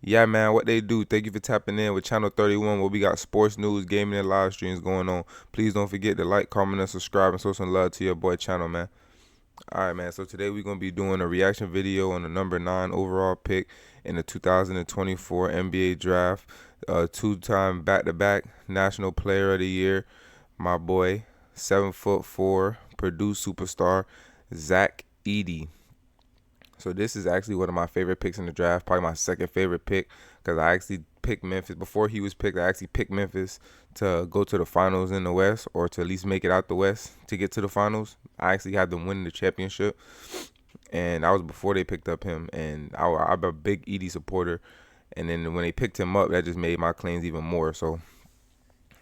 Yeah, man, what they do. Thank you for tapping in with Channel 31 where we got sports news, gaming, and live streams going on. Please don't forget to like, comment, and subscribe and show some love to your boy channel, man. All right, man. So today we're going to be doing a reaction video on the number 9 overall pick in the 2024 NBA draft. Two-time back-to-back National Player of the Year, my boy, 7'4" Purdue superstar, Zach Edey. So this is actually one of my favorite picks in the draft, probably my second favorite pick, because I actually picked Memphis before he was picked. I actually picked Memphis to go to the finals in the West, or to at least make it out the West to get to the finals. I actually had them win the championship, and that was before they picked up him. And I'm a big Edey supporter, and then when they picked him up, that just made my claims even more. So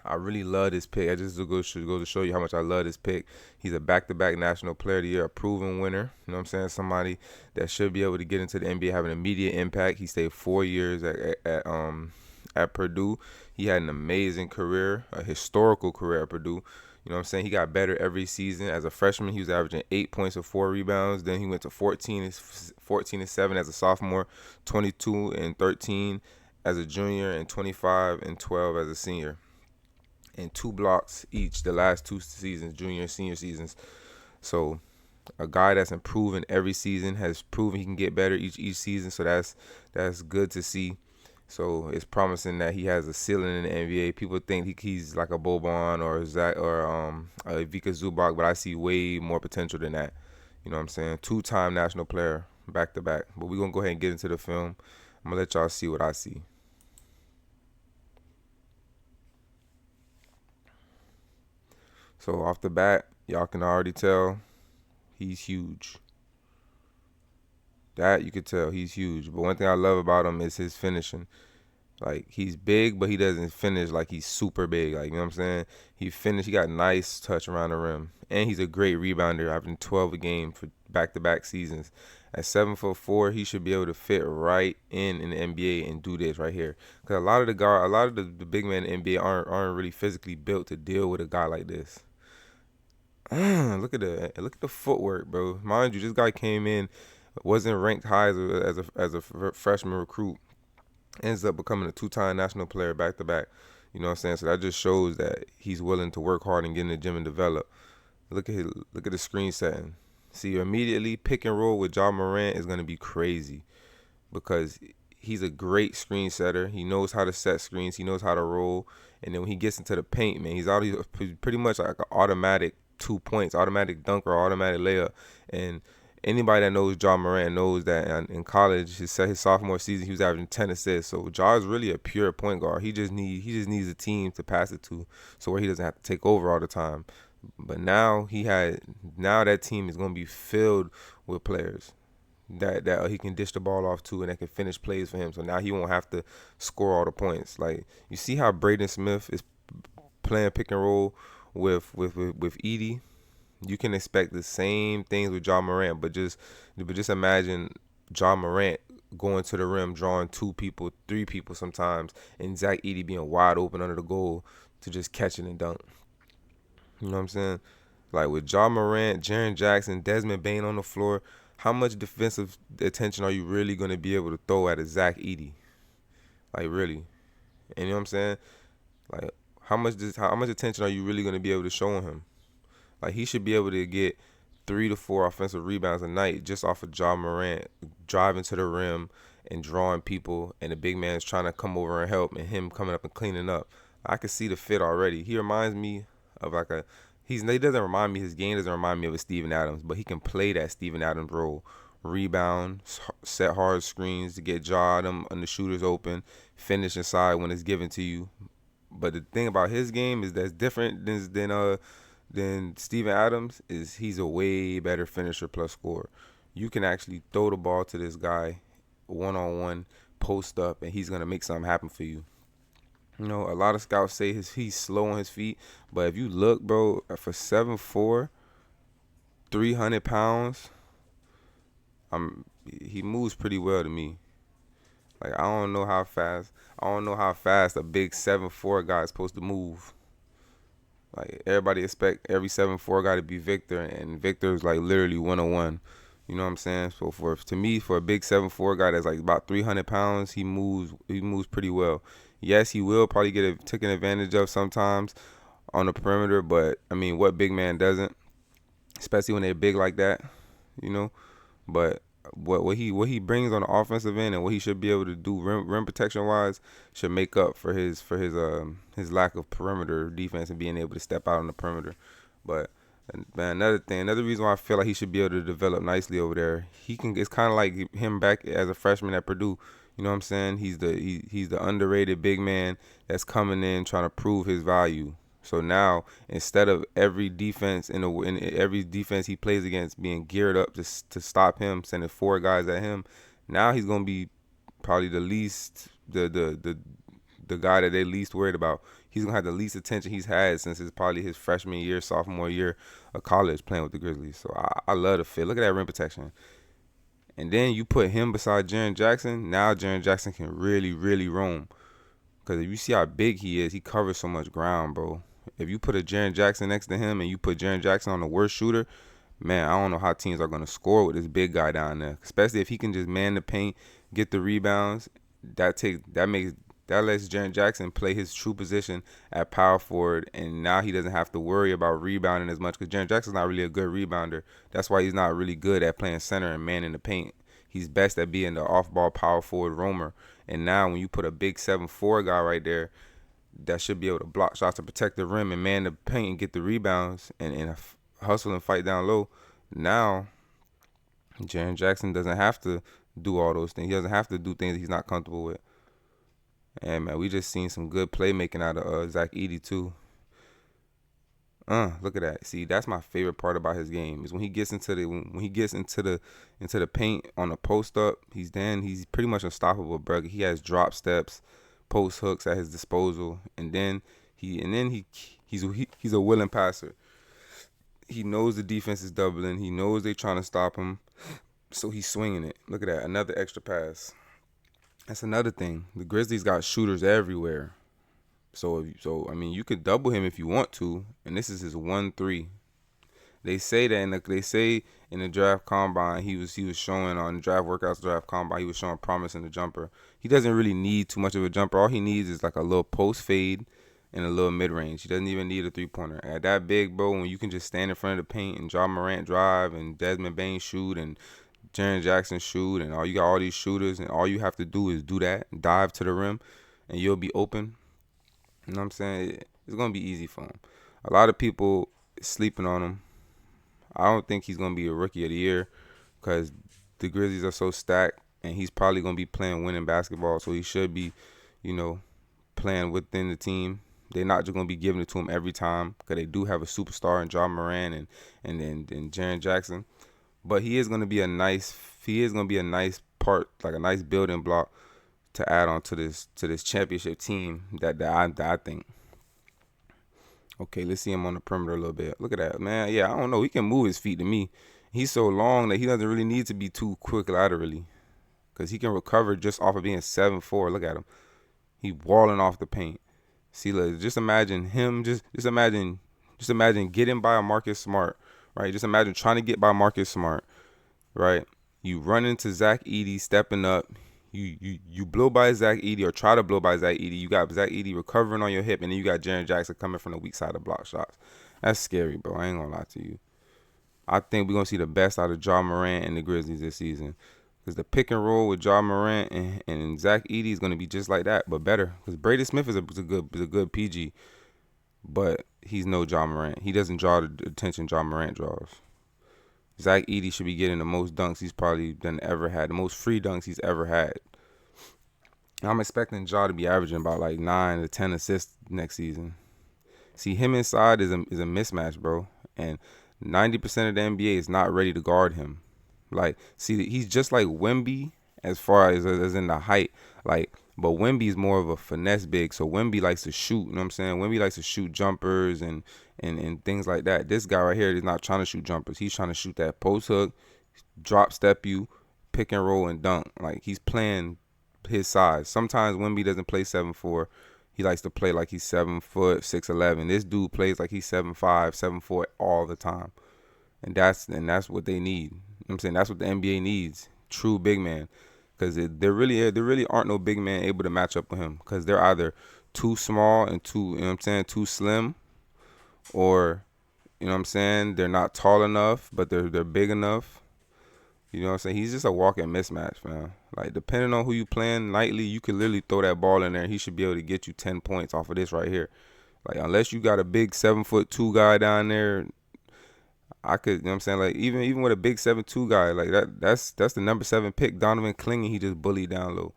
I really love this pick. I just go to show you how much I love this pick. He's a back-to-back National Player of the Year, a proven winner. You know what I'm saying? Somebody that should be able to get into the NBA, have an immediate impact. He stayed 4 years at Purdue. He had an amazing career, a historical career at Purdue. You know what I'm saying? He got better every season. As a freshman, he was averaging 8 points and 4 rebounds. Then he went to 14 and 7 as a sophomore, 22 and 13 as a junior, and 25 and 12 as a senior, and 2 blocks each the last 2 seasons, junior and senior seasons. So a guy that's improving every season, has proven he can get better each season. So that's good to see. So it's promising that he has a ceiling in the NBA. People think he's like a Boban or Zach or Ivica Zubac, but I see way more potential than that. You know what I'm saying? Two-time national player, back to back. But we're gonna go ahead and get into the film. I'm gonna let y'all see what I see. So off the bat, y'all can already tell he's huge. That you could tell he's huge. But one thing I love about him is his finishing. Like, he's big, but he doesn't finish like he's super big. Like, you know what I'm saying? He got nice touch around the rim. And he's a great rebounder, averaging 12 a game for back-to-back seasons. At 7'4", he should be able to fit right in the NBA and do this right here. Because a lot of the big men in the NBA aren't really physically built to deal with a guy like this. Look at the footwork, bro. Mind you, this guy came in, wasn't ranked high as a freshman recruit, ends up becoming a two-time national player back to back. You know what I'm saying? So that just shows that he's willing to work hard and get in the gym and develop. Look at the screen setting. See, immediately pick and roll with Ja Morant is gonna be crazy because he's a great screen setter. He knows how to set screens. He knows how to roll. And then when he gets into the paint, man, he's pretty much like an automatic 2 points, automatic dunk or automatic layup. And anybody that knows Ja Morant knows that in college, his sophomore season, he was averaging 10 assists. So Ja is really a pure point guard. He just needs a team to pass it to, so where he doesn't have to take over all the time. But now that team is going to be filled with players that he can dish the ball off to and that can finish plays for him. So now he won't have to score all the points. Like, you see how Braden Smith is playing pick and roll with Edey. You can expect the same things with Ja Morant, but just imagine Ja Morant going to the rim, drawing 2 people, 3 people sometimes, and Zach Edey being wide open under the goal to just catch it and dunk. You know what I'm saying? Like, with Ja Morant, Jaren Jackson, Desmond Bane on the floor, how much defensive attention are you really going to be able to throw at a Zach Edey? Like, really? And you know what I'm saying? Like, how much attention are you really going to be able to show him? Like, he should be able to get 3 to 4 offensive rebounds a night just off of Ja Morant driving to the rim and drawing people, and the big man is trying to come over and help, and him coming up and cleaning up. I can see the fit already. He reminds me of like a he doesn't remind me, his game doesn't remind me of a Steven Adams, but he can play that Steven Adams role. Rebound, set hard screens to get Ja them and the shooters open, finish inside when it's given to you. But the thing about his game is that's different than Steven Adams, is he's a way better finisher plus scorer. You can actually throw the ball to this guy one on one, post up, and he's gonna make something happen for you. You know, a lot of scouts say he's slow on his feet, but if you look, bro, for 7'4", 300 pounds, he moves pretty well to me. Like, I don't know how fast a big 7'4" guy is supposed to move. Like, everybody expect every 7'4" guy to be Victor, and Victor is like literally 101. You know what I'm saying? So to me, for a big 7'4" guy that's like about 300 pounds, he moves pretty well. Yes, he will probably get taken advantage of sometimes on the perimeter, but I mean, what big man doesn't? Especially when they're big like that, you know. But what he brings on the offensive end and what he should be able to do rim protection wise should make up for his lack of perimeter defense and being able to step out on the perimeter. But man, another reason why I feel like he should be able to develop nicely over there. It's kind of like him back as a freshman at Purdue. You know what I'm saying? He's the underrated big man that's coming in trying to prove his value. So now, instead of every defense he plays against being geared up to stop him, sending four guys at him, now he's gonna be probably the guy that they least worried about. He's gonna have the least attention he's had since it's probably his freshman year, sophomore year of college playing with the Grizzlies. So I love the fit. Look at that rim protection. And then you put him beside Jaren Jackson. Now Jaren Jackson can really, really roam. Because if you see how big he is, he covers so much ground, bro. If you put a Jaren Jackson next to him and you put Jaren Jackson on the worst shooter, man, I don't know how teams are going to score with this big guy down there. Especially if he can just man the paint, get the rebounds. That lets Jaren Jackson play his true position at power forward, and now he doesn't have to worry about rebounding as much because Jaren Jackson's not really a good rebounder. That's why he's not really good at playing center and manning the paint. He's best at being the off-ball power forward roamer. And now when you put a big 7'4" guy right there that should be able to block shots to protect the rim and man the paint and get the rebounds and hustle and fight down low, now Jaren Jackson doesn't have to do all those things. He doesn't have to do things he's not comfortable with. And man, we just seen some good playmaking out of Zach Edey too. Look at that. See, that's my favorite part about his game is when he gets into the paint on the post up. He's pretty much unstoppable, bro. He has drop steps, post hooks at his disposal, and then he's a willing passer. He knows the defense is doubling. He knows they're trying to stop him, so he's swinging it. Look at that, another extra pass. That's another thing. The Grizzlies got shooters everywhere. So I mean, you could double him if you want to, and this is his 1-3. They say in the draft combine he was showing on draft workouts, draft combine, he was showing promise in the jumper. He doesn't really need too much of a jumper. All he needs is like a little post fade and a little mid range. He doesn't even need a 3-pointer. At that big, bro, when you can just stand in front of the paint and Ja Morant drive and Desmond Bane shoot and Jaren Jackson shoot, and you got all these shooters, and all you have to do is do that, dive to the rim, and you'll be open. You know what I'm saying? It's going to be easy for him. A lot of people sleeping on him. I don't think he's going to be a rookie of the year because the Grizzlies are so stacked, and he's probably going to be playing winning basketball, so he should be, playing within the team. They're not just going to be giving it to him every time because they do have a superstar in Ja Morant and Jaren Jackson. But he is going to be a nice part, like a nice building block to add on to this championship team that I think. Okay, let's see him on the perimeter a little bit. Look at that, man. Yeah, I don't know. He can move his feet to me. He's so long that he doesn't really need to be too quick laterally because he can recover just off of being 7'4". Look at him. He walling off the paint. See, look, just imagine him. Just imagine getting by a Marcus Smart, right? Just imagine trying to get by Marcus Smart, right? You run into Zach Edey stepping up. You blow by Zach Edey or try to blow by Zach Edey. You got Zach Edey recovering on your hip, and then you got Jaren Jackson coming from the weak side of block shots. That's scary, bro. I ain't gonna lie to you. I think we're gonna see the best out of Ja Morant and the Grizzlies this season. Because the pick and roll with Ja Morant and Zach Edey is gonna be just like that, but better. Because Brady Smith is a good PG, but he's no Ja Morant. He doesn't draw the attention Ja Morant draws. Zach Edey should be getting the most dunks he's probably ever had, the most free dunks he's ever had. I'm expecting Ja to be averaging about like 9 to 10 assists next season. See, him inside is a mismatch, bro. And 90% of the NBA is not ready to guard him. Like, see, he's just like Wemby as far as in the height. Like, but Wemby's more of a finesse big, so Wemby likes to shoot. You know what I'm saying? Wemby likes to shoot jumpers and things like that. This guy right here is not trying to shoot jumpers. He's trying to shoot that post hook, drop step you, pick and roll, and dunk. Like, he's playing his size. Sometimes Wemby doesn't play 7'4". He likes to play like he's 7 foot, 6'11". This dude plays like he's 7'5", 7'4" all the time. And that's what they need. know what I'm saying? That's what the NBA needs. True big man. Because there really aren't no big man able to match up with him. Because they're either too small and too, you know what I'm saying, too slim, or, you know what I'm saying, they're not tall enough, but they're big enough. You know what I'm saying? He's just a walking mismatch, man. Like, depending on who you playing nightly, you could literally throw that ball in there and he should be able to get you 10 points off of this right here. Like, unless you got a big 7'2" guy down there, I could, you know what I'm saying? Like, even with a big 7'2" guy, like that's the number 7 pick, Donovan Clingan, he just bullied down low.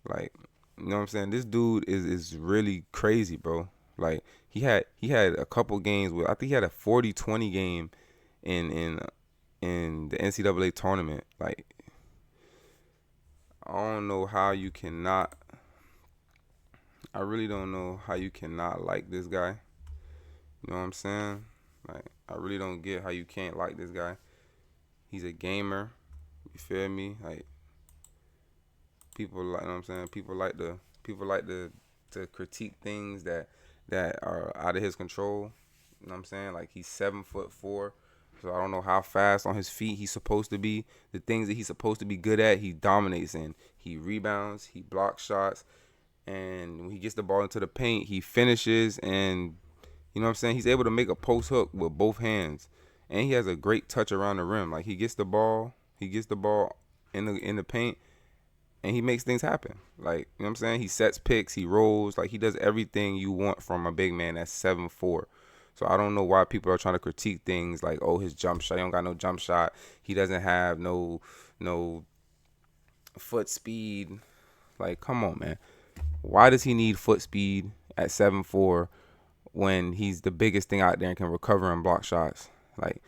Like, you know what I'm saying? This dude is really crazy, bro. Like, he had a couple games with, I think he had a 40-20 game in the NCAA tournament. Like, I don't know how you cannot. I really don't know how you cannot like this guy. You know what I'm saying? Like, I really don't get how you can't like this guy. He's a gamer. You feel me? Like, people like, you know what I'm saying? People like to critique things that are out of his control. You know what I'm saying? Like, he's 7'4", so I don't know how fast on his feet he's supposed to be. The things that he's supposed to be good at, he dominates in. He rebounds, he blocks shots, and when he gets the ball into the paint, he finishes, and you know what I'm saying? He's able to make a post hook with both hands, and he has a great touch around the rim. Like, he gets the ball in the paint, and he makes things happen. Like, you know what I'm saying? He sets picks, he rolls, like, he does everything you want from a big man that's 7'4". So I don't know why people are trying to critique things like, oh, his jump shot, he don't got no jump shot. He doesn't have no foot speed. Like, come on, man. Why does he need foot speed at 7'4" when he's the biggest thing out there and can recover and block shots? Like,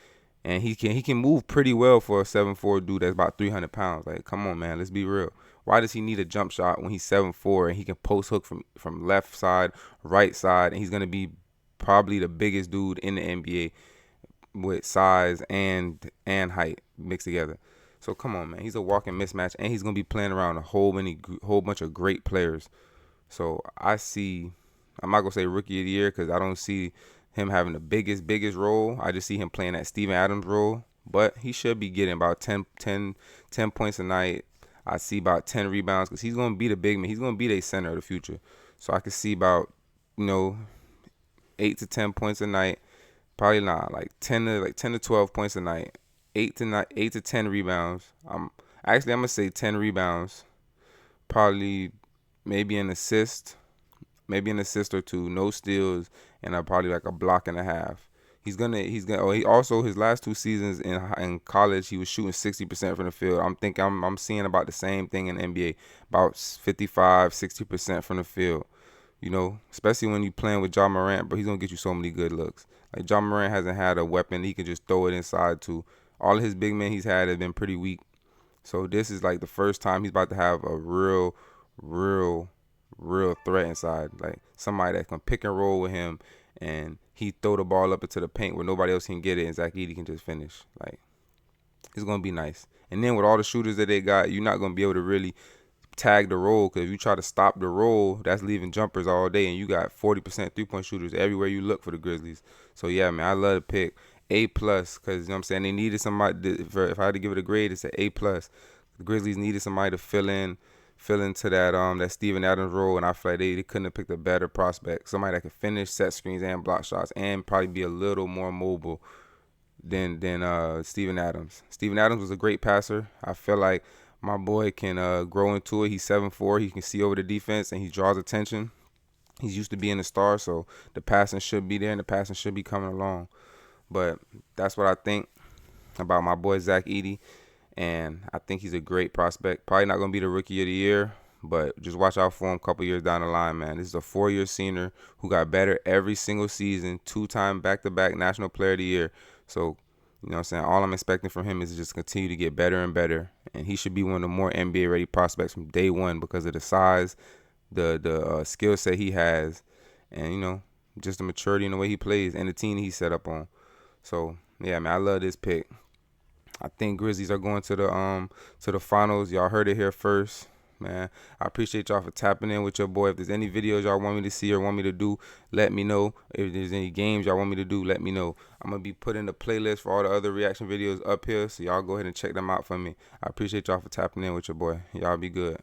and he can move pretty well for a 7'4" dude that's about 300 pounds. Like, come on, man, let's be real. Why does he need a jump shot when he's 7'4" and he can post hook from left side, right side, and he's gonna be probably the biggest dude in the NBA with size and height mixed together. So come on, man, he's a walking mismatch, and he's gonna be playing around a whole bunch of great players. So I'm not gonna say rookie of the year because I don't see him having the biggest role. I just see him playing that Steven Adams role, but he should be getting about 10 points a night. I see about 10 rebounds because he's gonna be the big man. He's gonna be the center of the future. So I can see about, you know, 8 to 10 points a night. Probably not like 10 to 12 points a night. 8 to 10 rebounds. I'm gonna say 10 rebounds. Probably maybe an assist or two, no steals, and probably like a block and a half. He also, his last 2 seasons in college, he was shooting 60% from the field. I'm seeing about the same thing in the NBA, about 55-60% from the field. You know, especially when you playing with Ja Morant, but he's gonna get you so many good looks. Like, Ja Morant hasn't had a weapon he can just throw it inside to. All of his big men he's had have been pretty weak. So this is like the first time he's about to have a real threat inside. Like, somebody that can pick and roll with him, and he throw the ball up into the paint where nobody else can get it, and Zach Edey can just finish. Like, it's gonna be nice. And then with all the shooters that they got, you're not gonna be able to really tag the roll, because if you try to stop the roll, that's leaving jumpers all day, and you got 40% 3-point shooters everywhere you look for the Grizzlies. So yeah, man, I love the pick. A+, because, you know what I'm saying, they needed somebody if I had to give it a grade, it's an A+. The Grizzlies needed somebody to fill into that Steven Adams role, and I feel like they couldn't have picked a better prospect. Somebody that could finish, set screens, and block shots, and probably be a little more mobile than Steven Adams. Steven Adams was a great passer. I feel like my boy can grow into it. He's 7'4". He can see over the defense, and he draws attention. He's used to being a star, so the passing should be there, and the passing should be coming along. But that's what I think about my boy Zach Edey, and I think he's a great prospect. Probably not going to be the rookie of the year, but just watch out for him a couple years down the line, man. This is a 4-year senior who got better every single season, 2-time back-to-back National Player of the Year. So, you know what I'm saying, all I'm expecting from him is just continue to get better and better, and he should be one of the more NBA-ready prospects from day one because of the size, the skill set he has, and, you know, just the maturity in the way he plays and the team he's set up on. So, yeah, man, I love this pick. I think Grizzlies are going to the finals. Y'all heard it here first. man. I appreciate y'all for tapping in with your boy. If there's any videos y'all want me to see or want me to do, let me know. If there's any games y'all want me to do, let me know. I'm going to be putting the playlist for all the other reaction videos up here, so y'all go ahead and check them out for me. I appreciate y'all for tapping in with your boy. Y'all be good.